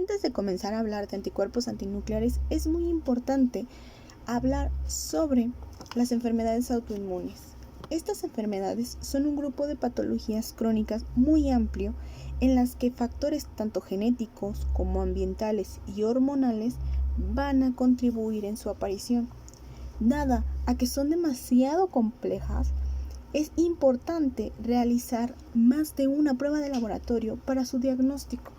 Antes de comenzar a hablar de anticuerpos antinucleares, es muy importante hablar sobre las enfermedades autoinmunes. Estas enfermedades son un grupo de patologías crónicas muy amplio en las que factores tanto genéticos como ambientales y hormonales van a contribuir en su aparición. Dada a que son demasiado complejas, es importante realizar más de una prueba de laboratorio para su diagnóstico.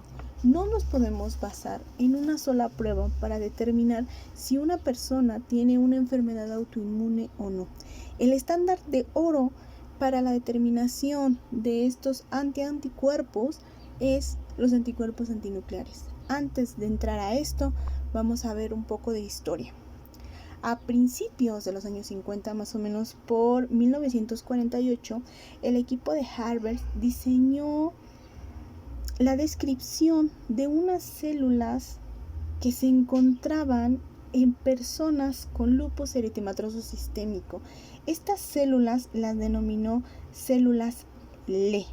No nos podemos basar en una sola prueba para determinar si una persona tiene una enfermedad autoinmune o no. El estándar de oro para la determinación de estos anticuerpos es los anticuerpos antinucleares. Antes de entrar a esto, vamos a ver un poco de historia. A principios de los años 50, más o menos por 1948, el equipo de Harvard diseñó la descripción de unas células que se encontraban en personas con lupus eritematoso sistémico. Estas células las denominó células LE.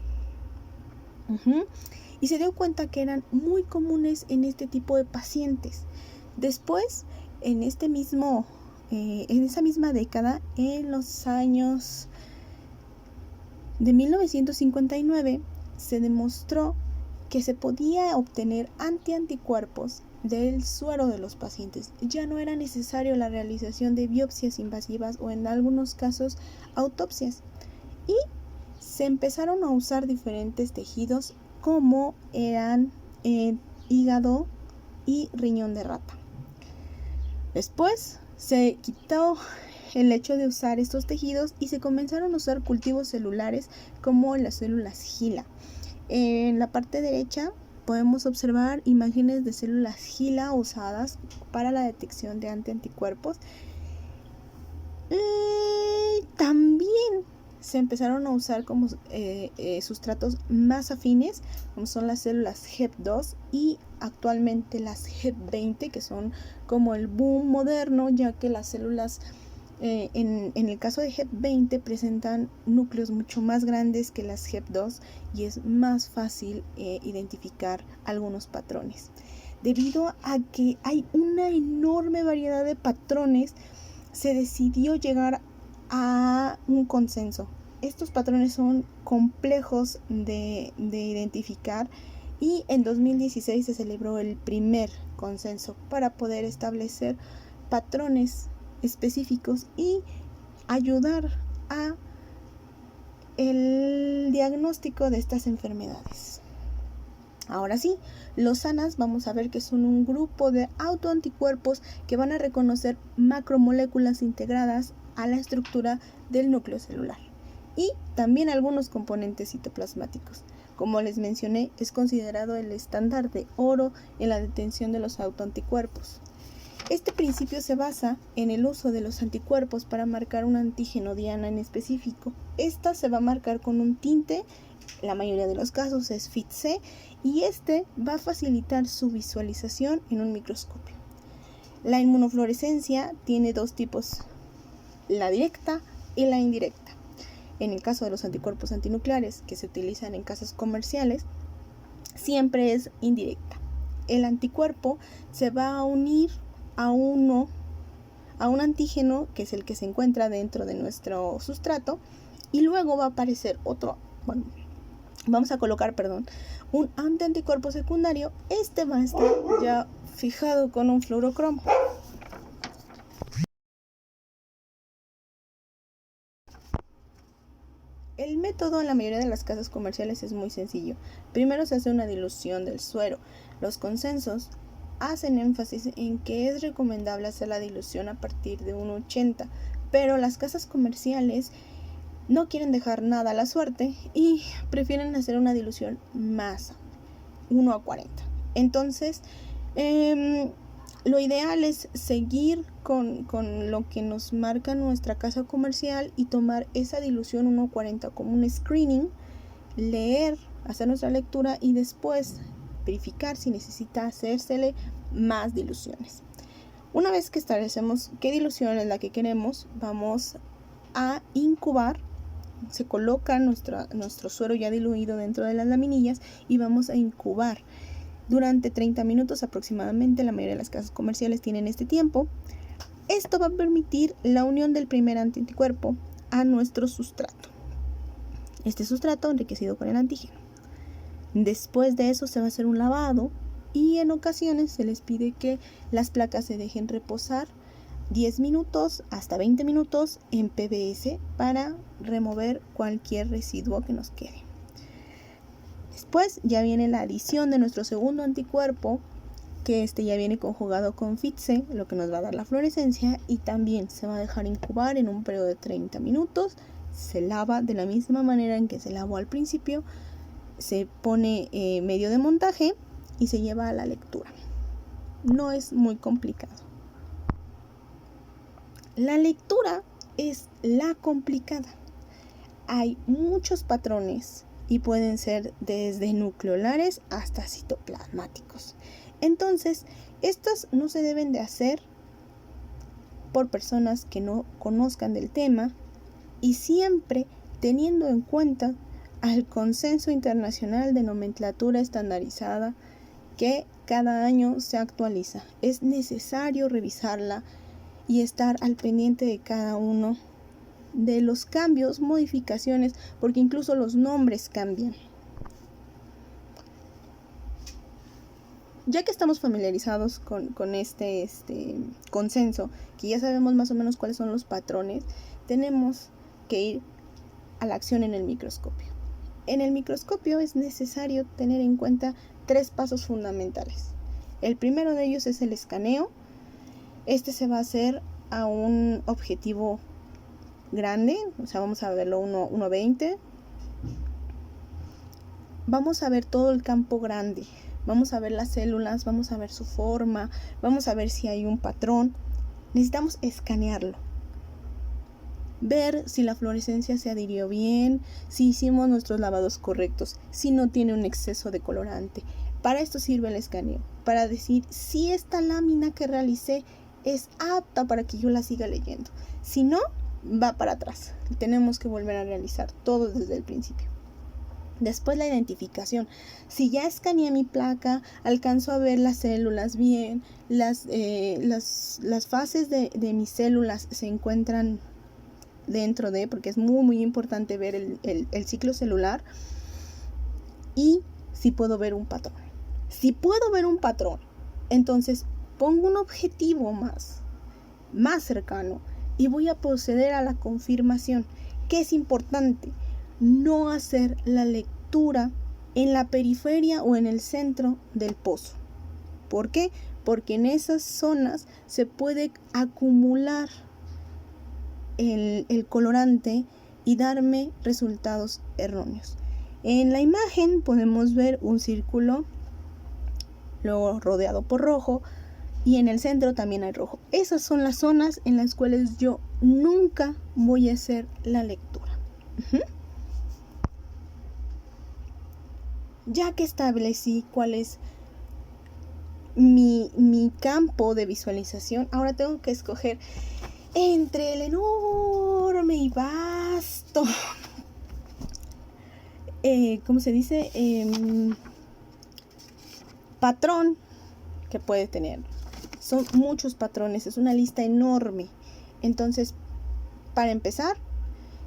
Y se dio cuenta que eran muy comunes en este tipo de pacientes. Después, en esa misma década, en los años de 1959, se demostró que se podía obtener anticuerpos del suero de los pacientes. Ya no era necesario la realización de biopsias invasivas o en algunos casos autopsias. Y se empezaron a usar diferentes tejidos como eran hígado y riñón de rata. Después se quitó el hecho de usar estos tejidos y se comenzaron a usar cultivos celulares como las células HeLa. En la parte derecha podemos observar imágenes de células HeLa usadas para la detección de anticuerpos. También se empezaron a usar como sustratos más afines, como son las células HEP2 y actualmente las HEP20, que son como el boom moderno, ya que las células en el caso de HEP20 presentan núcleos mucho más grandes que las HEP2 y es más fácil identificar algunos patrones. Debido a que hay una enorme variedad de patrones, se decidió llegar a un consenso. Estos patrones son complejos de identificar y en 2016 se celebró el primer consenso para poder establecer patrones específicos y ayudar a el diagnóstico de estas enfermedades. Ahora sí, los ANAs vamos a ver que son un grupo de autoanticuerpos que van a reconocer macromoléculas integradas a la estructura del núcleo celular y también algunos componentes citoplasmáticos. Como les mencioné, es considerado el estándar de oro en la detención de los autoanticuerpos. Este principio se basa en el uso de los anticuerpos para marcar un antígeno diana en específico. Esta se va a marcar con un tinte, la mayoría de los casos es FIT-C, y este va a facilitar su visualización en un microscopio. La inmunofluorescencia tiene dos tipos, la directa y la indirecta. En el caso de los anticuerpos antinucleares que se utilizan en casas comerciales, siempre es indirecta. El anticuerpo se va a unir a un antígeno, que es el que se encuentra dentro de nuestro sustrato, y luego va a aparecer vamos a colocar un anticuerpo secundario. Este va a estar ya fijado con un fluorocromo. El método en la mayoría de las casas comerciales es muy sencillo. Primero se hace una dilución del suero. Los consensos hacen énfasis en que es recomendable hacer la dilución a partir de 1,80, pero las casas comerciales no quieren dejar nada a la suerte y prefieren hacer una dilución más, 1:40. Entonces, lo ideal es seguir con lo que nos marca nuestra casa comercial y tomar esa dilución 1:40 como un screening, leer, hacer nuestra lectura y después verificar si necesita hacérsele más diluciones. Una vez que establecemos qué dilución es la que queremos, vamos a incubar. Se coloca nuestro suero ya diluido dentro de las laminillas y vamos a incubar. durante 30 minutos aproximadamente. La mayoría de las casas comerciales tienen este tiempo. Esto va a permitir la unión del primer anticuerpo a nuestro sustrato. Este sustrato enriquecido con el antígeno. Después de eso se va a hacer un lavado y en ocasiones se les pide que las placas se dejen reposar 10 minutos hasta 20 minutos en PBS para remover cualquier residuo que nos quede. Después ya viene la adición de nuestro segundo anticuerpo, que ya viene conjugado con FITC, lo que nos va a dar la fluorescencia, y también se va a dejar incubar en un periodo de 30 minutos. Se lava de la misma manera en que se lavó al principio, se pone medio de montaje y se lleva a la lectura. No es muy complicado. La lectura es la complicada. Hay muchos patrones y pueden ser desde nucleolares hasta citoplasmáticos. Entonces, estos no se deben de hacer por personas que no conozcan del tema y siempre teniendo en cuenta al Consenso Internacional de Nomenclatura Estandarizada que cada año se actualiza. Es necesario revisarla y estar al pendiente de cada uno de los cambios, modificaciones, porque incluso los nombres cambian. Ya que estamos familiarizados con este consenso, que ya sabemos más o menos cuáles son los patrones, tenemos que ir a la acción en el microscopio. En el microscopio es necesario tener en cuenta 3 pasos fundamentales. El primero de ellos es el escaneo. Este se va a hacer a un objetivo grande, o sea, vamos a verlo 1:20. Vamos a ver todo el campo grande. Vamos a ver las células, vamos a ver su forma, vamos a ver si hay un patrón. Necesitamos escanearlo. Ver si la fluorescencia se adhirió bien, si hicimos nuestros lavados correctos, si no tiene un exceso de colorante. Para esto sirve el escaneo, para decir si esta lámina que realicé es apta para que yo la siga leyendo. Si no, va para atrás. Tenemos que volver a realizar todo desde el principio. Después la identificación. Si ya escaneé mi placa, alcanzo a ver las células bien, las fases de mis células se encuentran dentro de, porque es muy muy importante ver el ciclo celular, y si puedo ver un patrón. Si puedo ver un patrón, entonces pongo un objetivo más cercano y voy a proceder a la confirmación, que es importante. No hacer la lectura en la periferia o en el centro del pozo. ¿Por qué? Porque en esas zonas se puede acumular el colorante y darme resultados erróneos. En la imagen podemos ver un círculo, luego rodeado por rojo, y en el centro también hay rojo. Esas son las zonas en las cuales yo nunca voy a hacer la lectura. Ya que establecí cuál es mi campo de visualización, ahora tengo que escoger entre el enorme y vasto, ¿cómo se dice? Patrón que puede tener. Son muchos patrones, es una lista enorme. Entonces, para empezar,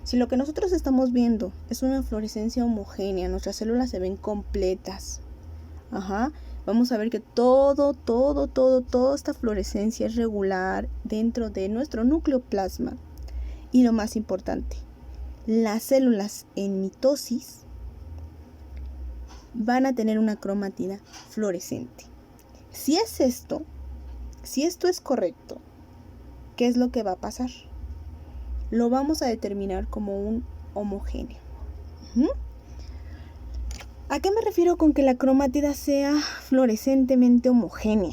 si lo que nosotros estamos viendo es una fluorescencia homogénea, nuestras células se ven completas. Vamos a ver que toda esta fluorescencia es regular dentro de nuestro nucleoplasma. Y lo más importante, las células en mitosis van a tener una cromatida fluorescente. Si esto es correcto, ¿qué es lo que va a pasar? Lo vamos a determinar como un homogéneo. ¿A qué me refiero con que la cromatida sea fluorescentemente homogénea?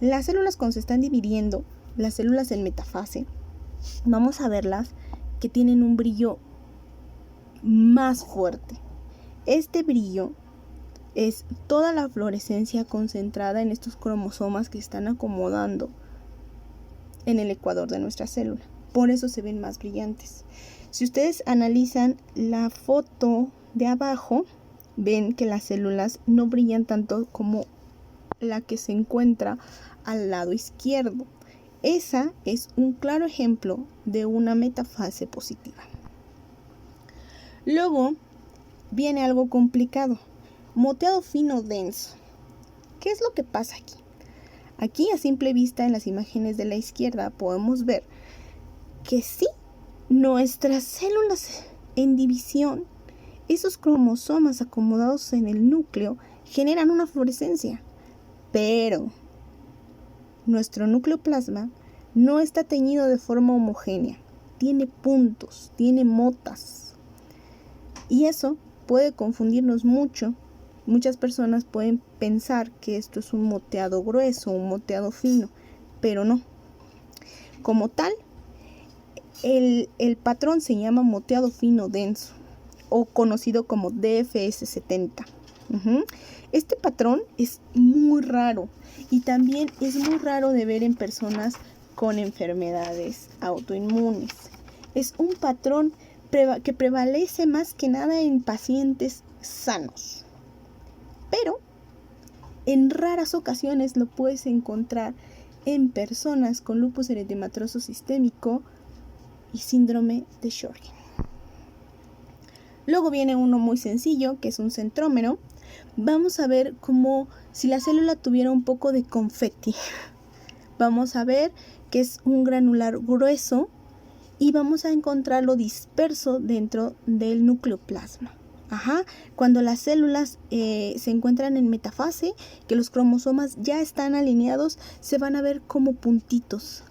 Las células, cuando se están dividiendo, las células en metafase, vamos a verlas que tienen un brillo más fuerte. Este brillo es toda la fluorescencia concentrada en estos cromosomas que están acomodando en el ecuador de nuestra célula. Por eso se ven más brillantes. Si ustedes analizan la foto de abajo, ven que las células no brillan tanto como la que se encuentra al lado izquierdo. Esa es un claro ejemplo de una metafase positiva. Luego viene algo complicado, moteado fino denso. ¿Qué es lo que pasa aquí? Aquí a simple vista en las imágenes de la izquierda podemos ver que sí, nuestras células en división, esos cromosomas acomodados en el núcleo, generan una fluorescencia, pero nuestro nucleoplasma no está teñido de forma homogénea, tiene puntos, tiene motas, y eso puede confundirnos mucho. Muchas personas pueden pensar que esto es un moteado grueso, un moteado fino, pero no. Como tal, el patrón se llama moteado fino denso, o conocido como DFS70. Este patrón es muy raro y también es muy raro de ver en personas con enfermedades autoinmunes. Es un patrón que prevalece más que nada en pacientes sanos, pero en raras ocasiones lo puedes encontrar en personas con lupus eritematoso sistémico y síndrome de Sjögren. Luego viene uno muy sencillo, que es un centrómero. Vamos a ver como si la célula tuviera un poco de confeti. Vamos a ver que es un granular grueso y vamos a encontrarlo disperso dentro del nucleoplasma. Cuando las células se encuentran en metafase, que los cromosomas ya están alineados, se van a ver como puntitos.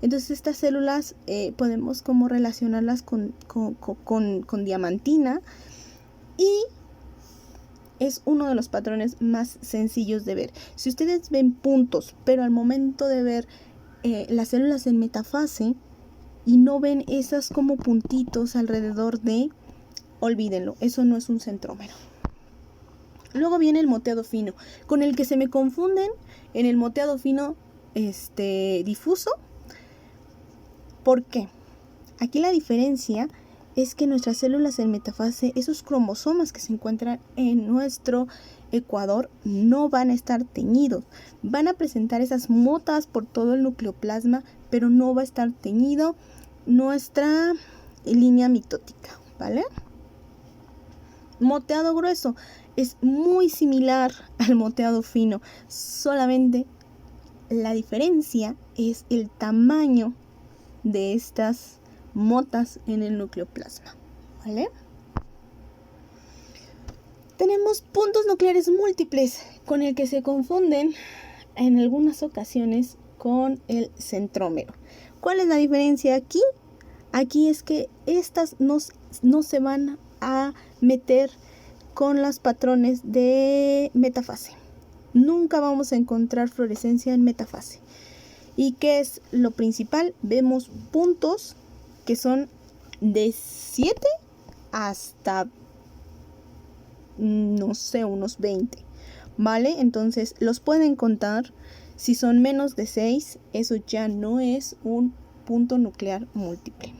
Entonces estas células podemos como relacionarlas con diamantina, y es uno de los patrones más sencillos de ver. Si ustedes ven puntos, pero al momento de ver las células en metafase y no ven esas como puntitos alrededor de, olvídenlo, eso no es un centrómero. Luego viene el moteado fino, con el que se me confunden en el moteado fino difuso. ¿Por qué? Aquí la diferencia es que nuestras células en metafase, esos cromosomas que se encuentran en nuestro ecuador, no van a estar teñidos. Van a presentar esas motas por todo el nucleoplasma, pero no va a estar teñido nuestra línea mitótica, ¿vale? Moteado grueso es muy similar al moteado fino, solamente la diferencia es el tamaño de estas motas en el nucleoplasma, ¿vale? Tenemos puntos nucleares múltiples, con el que se confunden en algunas ocasiones con el centrómero. ¿Cuál es la diferencia aquí? Aquí es que estas no se van a meter con los patrones de metafase. Nunca vamos a encontrar fluorescencia en metafase. ¿Y qué es lo principal? Vemos puntos que son de 7 hasta, no sé, unos 20, ¿vale? Entonces los pueden contar. Si son menos de 6, eso ya no es un punto nuclear múltiple.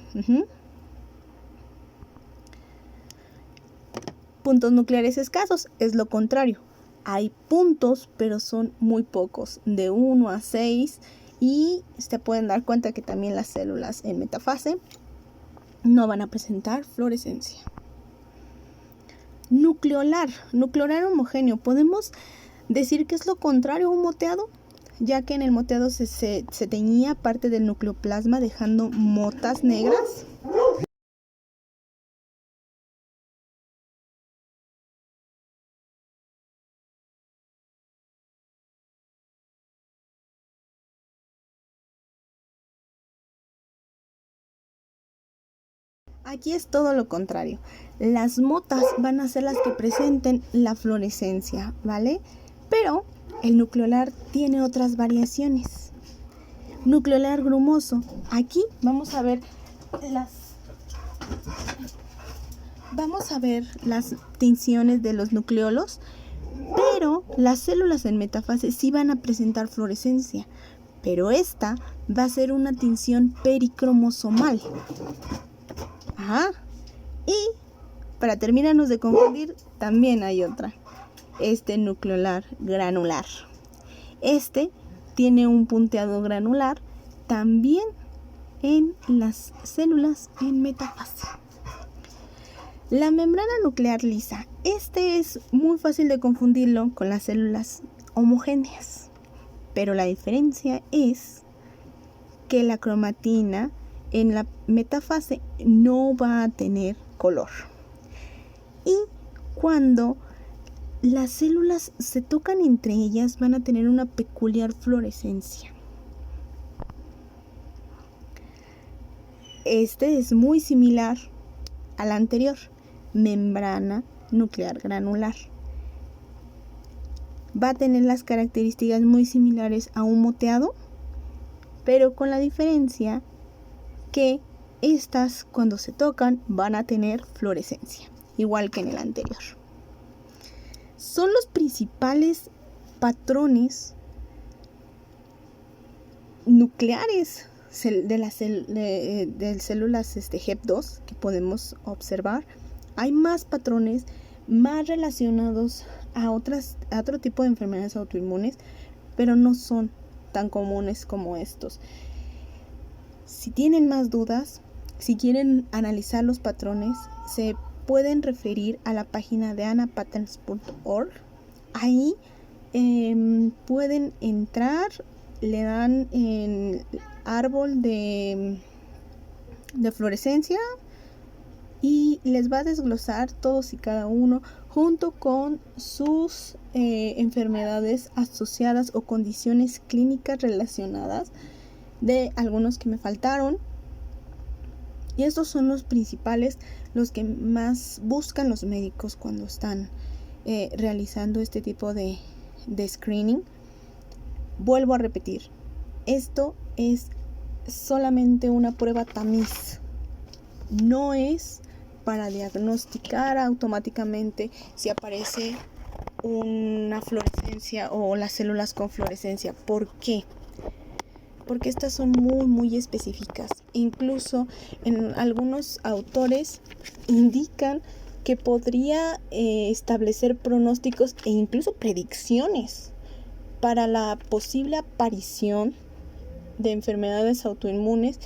Puntos nucleares escasos es lo contrario. Hay puntos, pero son muy pocos, de 1 a 6, y se pueden dar cuenta que también las células en metafase no van a presentar fluorescencia. Nucleolar homogéneo. ¿Podemos decir que es lo contrario a un moteado? Ya que en el moteado se teñía parte del nucleoplasma dejando motas negras. Aquí es todo lo contrario. Las motas van a ser las que presenten la fluorescencia, ¿vale? Pero el nucleolar tiene otras variaciones. Nucleolar grumoso. Aquí vamos a ver las tinciones de los nucleolos, pero las células en metafase sí van a presentar fluorescencia, pero esta va a ser una tinción pericromosomal. Y para terminarnos de confundir, también hay otra, nucleolar granular. Tiene un punteado granular también en las células en metafase. La membrana nuclear lisa. Es muy fácil de confundirlo con las células homogéneas, pero la diferencia es que la cromatina en la metafase no va a tener color. Y cuando las células se tocan entre ellas, van a tener una peculiar fluorescencia. Es muy similar al anterior, membrana nuclear granular. Va a tener las características muy similares a un moteado, pero con la diferencia que estas, cuando se tocan, van a tener fluorescencia, igual que en el anterior. Son los principales patrones nucleares de las células HEP2 que podemos observar. Hay más patrones más relacionados a otro tipo de enfermedades autoinmunes, pero no son tan comunes como estos. Si tienen más dudas, si quieren analizar los patrones, se pueden referir a la página de anapatterns.org. Ahí pueden entrar, le dan el árbol de fluorescencia y les va a desglosar todos y cada uno junto con sus enfermedades asociadas o condiciones clínicas relacionadas, de algunos que me faltaron. Y estos son los principales, los que más buscan los médicos cuando están realizando este tipo de screening. Vuelvo a repetir, esto es solamente una prueba tamiz, no es para diagnosticar automáticamente si aparece una fluorescencia o las células con fluorescencia. ¿Por qué? Porque estas son muy específicas. Incluso en algunos autores indican que podría establecer pronósticos e incluso predicciones para la posible aparición de enfermedades autoinmunes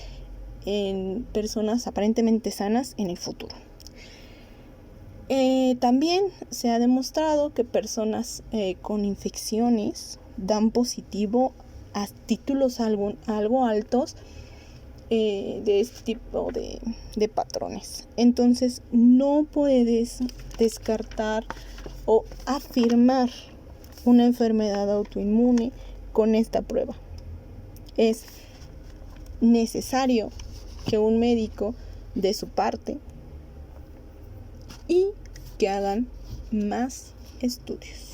en personas aparentemente sanas en el futuro. También se ha demostrado que personas con infecciones dan positivo a títulos algo altos de este tipo de patrones. Entonces no puedes descartar o afirmar una enfermedad autoinmune con esta prueba. Es necesario que un médico dé su parte y que hagan más estudios.